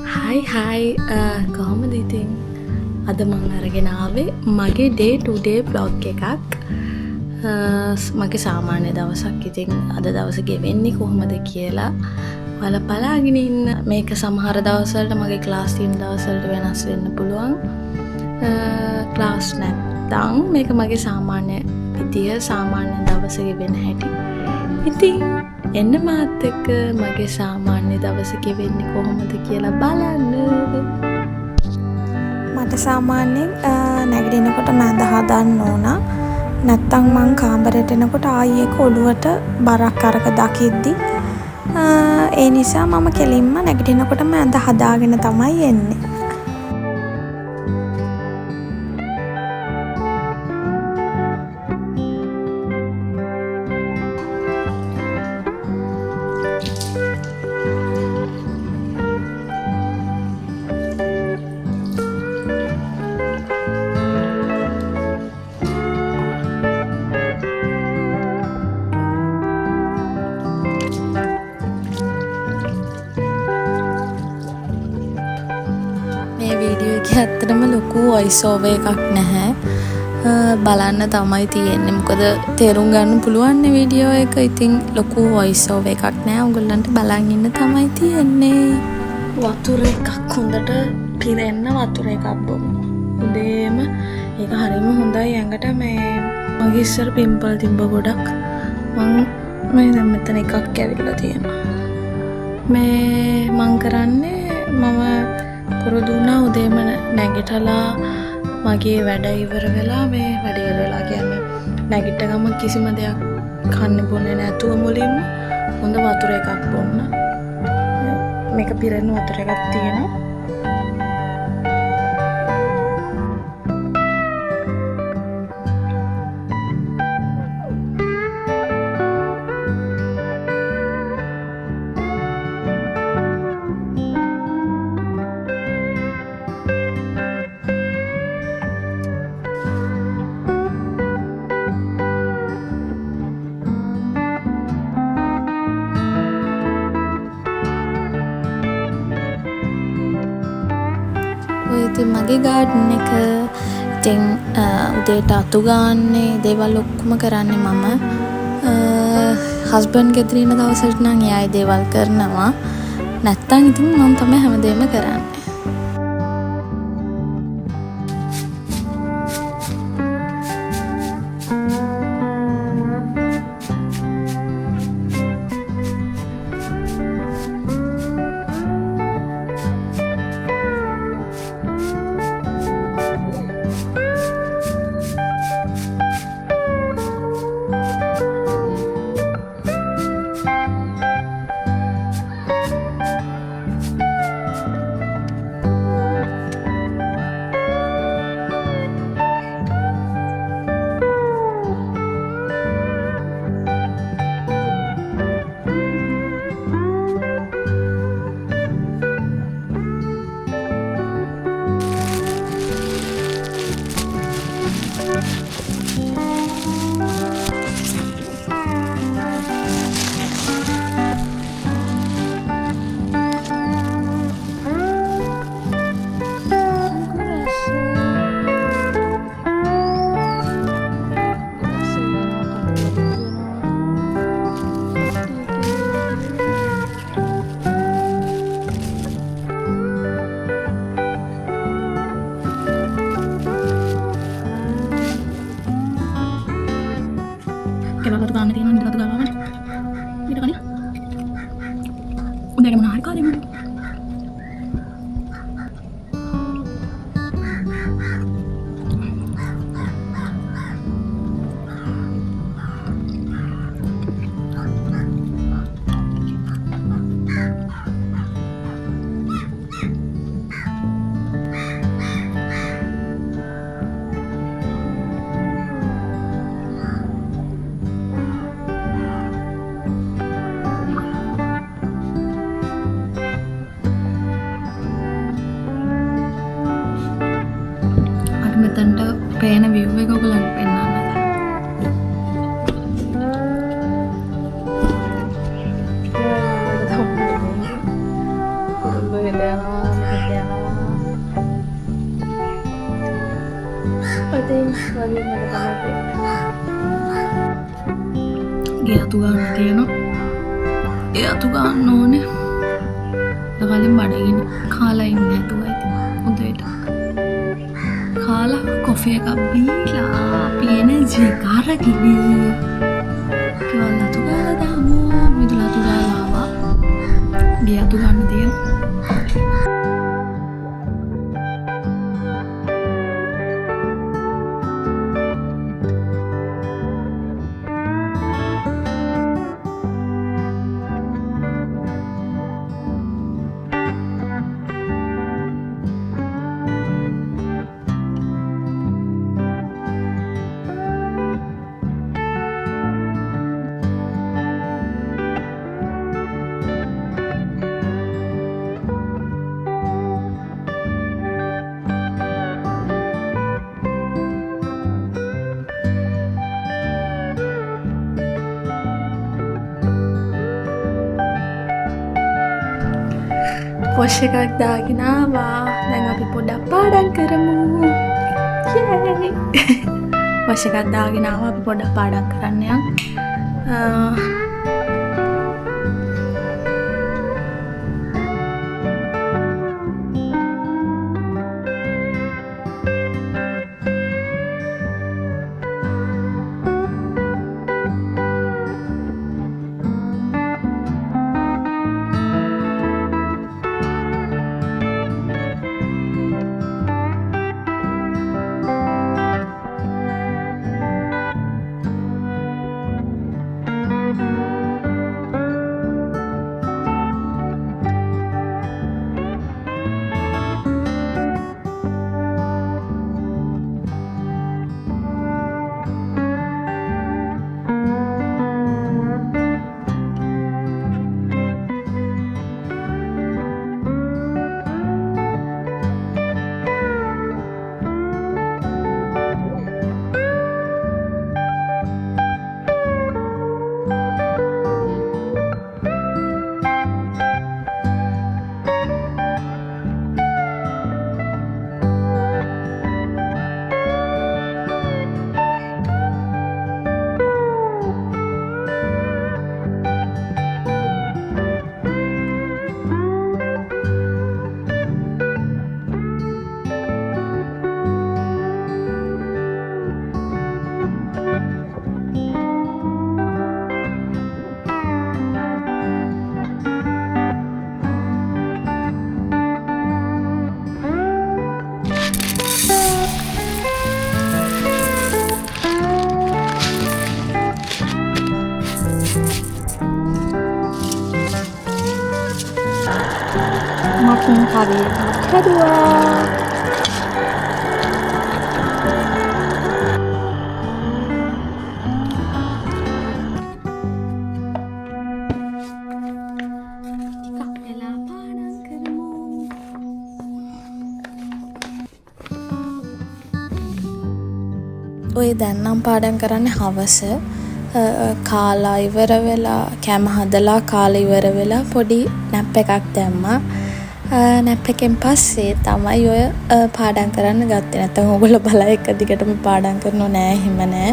හයි කොහොමද ඉතින් අද මං අරගෙන ආවේ මගේ ඩේ ටු ඩේ බ්ලොග් එකක්. මගේ සාමාන්‍ය දවසක් ඉතින් අද දවස ගෙවෙන්නේ කොහොමද කියලා ඔයාලා බලාගෙන ඉන්න. මේක සමහර දවස්වලට මගේ ක්ලාස් තියෙන දවස්වලට වෙනස් වෙන්න පුළුවන්. ක්ලාස් නැත්නම් මේක මගේ සාමාන්‍ය විදිය සාමාන්‍ය දවස ගෙවෙන හැටි. ඉතින් එන්න මාත් එක්ක මගේ සාමාන්‍ය දවස ගෙවෙන්නේ කොහොමද කියලා බලන්න. මට සාමාන්‍යයෙන් නැගිටිනකොට මැද හදන්න ඕන. නැත්තම් මං කාමරේට එනකොට ආයි එක ඔළුවට බරක් අරක දකිද්දි ඒ නිසා මම කෙලින්ම නැගිටිනකොට මැද හදාගෙන තමයි එන්නේ. මේ වීඩියෝ එක ඇත්තටම ලොකු වොයිස් ඕවර් එකක් නැහැ. බලන්න තමයි තියෙන්නේ. මොකද තේරුම් ගන්න පුළුවන් නේ වීඩියෝ එක. ඉතින් ලොකු වොයිස් ඕවර් එකක් නැහැ. උගලන්ට බලන් ඉන්න තමයි තියෙන්නේ. වතුර එකක් හොඳට පිරෙන්න වතුර එකක් බොමු. උදේම ඒක හරියම හොඳයි. ඇඟට මේ මගේ ඉස්සර පිම්පල් තිබ්බ ගොඩක් මම දැන් මෙතන එකක් ඇවිල්ලා තියෙනවා. මේ මං කරන්නේ මම පුරුදු වුණා උදේම නැගිටලා මගේ වැඩ ඉවර වෙලා මේ වැඩ ඉවර වෙලා කියන්නේ නැගිට ගම කිසිම දෙයක් කන්න බොන්නේ නැතුව මුලින්ම හොඳ වතුර එකක් බොන්න. මේක පිරෙන වතුර එකක් තියෙනවා. ඉතින් මගේ ගාඩන් එක ඉතින් උදේට අතු ගාන්නේ දේවල් ඔක්කොම කරන්නේ මම. හස්බන්ඩ් ගෙදර ඉන්න දවසට නම් එයායි දේවල් කරනවා. නැත්තම් ඉතින් මම තමයි හැමදේම කරන්නේ. Kalau tukang nanti nanti tukang apa? Ini kali. Udah ada menarik kali mana? මෙතනට පේන view එක ඔයගලන්ට පෙන්නන්න. things වගේ මම තමයි ගේ අතු ගන්න තියෙනවා. ඒ අතු ගන්න ඕනේ. කලින් බඩගිනි කාලා ඉන්නේ නැතුව ඉතින් හොඳට කාලා කොෆි එකක් බීලා අපි එනර්ජි එක අරගෙන කියලා අතු ගාලා දාමු. මිදුල අතු ගාලා ආවා. ගේ අතු ගන්න තියෙනවා. පොෂ් එකක් දාගෙන ආවා. දැන් අපි පොඩක් පාඩම් කරමු. යේ! පොෂ් එකක් දාගෙන ආවා. අපි පොඩක් පාඩම් කරන්න යන්න. මකුන් හරියට හැදුවා. ඔය දැන් නම් පාඩම් කරන්නේ හවස. කාලා ඉවර වෙලා කැම හදලා කාලා ඉවර වෙලා පොඩි නැප් එකක් දැම්මා. නැප් එකෙන් පස්සේ තමයි ඔය පාඩම් කරන්න ගත්තේ. නැත්නම් ඕගොල්ලෝ බලා එක දිගටම පාඩම් කරනව නෑ එහෙම නෑ.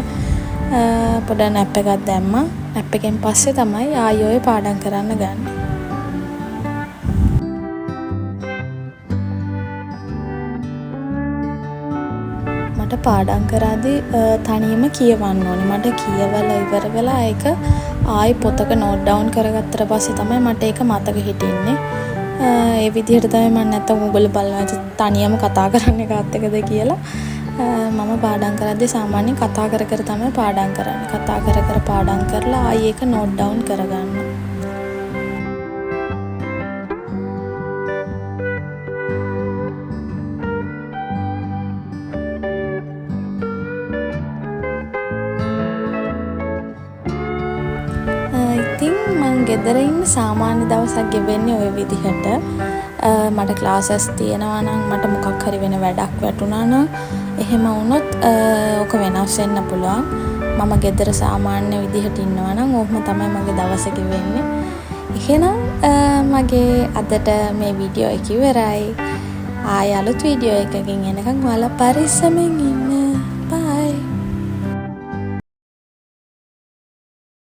පොඩ නැප් එකක් දැම්මා. නැප් එකෙන් පස්සේ තමයි ආයෙ ඔය පාඩම් කරන්න ගන්නේ. මට පාඩම් කරාදී තනියම කියවන්න ඕනේ. මට කියවලා ඉවර වෙලා ඒක ආයෙ පොතක නෝට් ඩවුන් කරගත්තට පස්සේ තමයි මට ඒක මතක හිටින්නේ. ඒ විදිහට තමයි මම නැත්තම් ඕගොල්ලෝ බලනවා තනියම කතා කරන්නේ කාත් එක්කද කියලා. මම පාඩම් කරද්දී සාමාන්‍යයෙන් කතා කර කර තමයි පාඩම් කරන්නේ. කතා කර කර පාඩම් කරලා ආයෙ ඒක නෝට් ඩවුන් කරගන්න. ඉතින් මම ගෙදර ඉන්න සාමාන්‍ය දවසක් ගෙවෙන්නේ ওই විදිහට. මට ක්ලාසස් තියෙනවා නම් මට මොකක් හරි වෙන වැඩක් වැටුණා නම් එහෙම වුණොත් ඔක වෙනස් වෙන්න පුළුවන්. මම ගෙදර සාමාන්‍ය විදිහට ඉන්නවා නම් ඔහොම තමයි මගේ දවස ගෙවෙන්නේ. එහෙනම් මගේ අදට මේ වීඩියෝ එක ඉවරයි. ආයෙ අලුත් වීඩියෝ එකකින් එනකන් ඔයාලා පරිස්සමෙන් ඉන්න.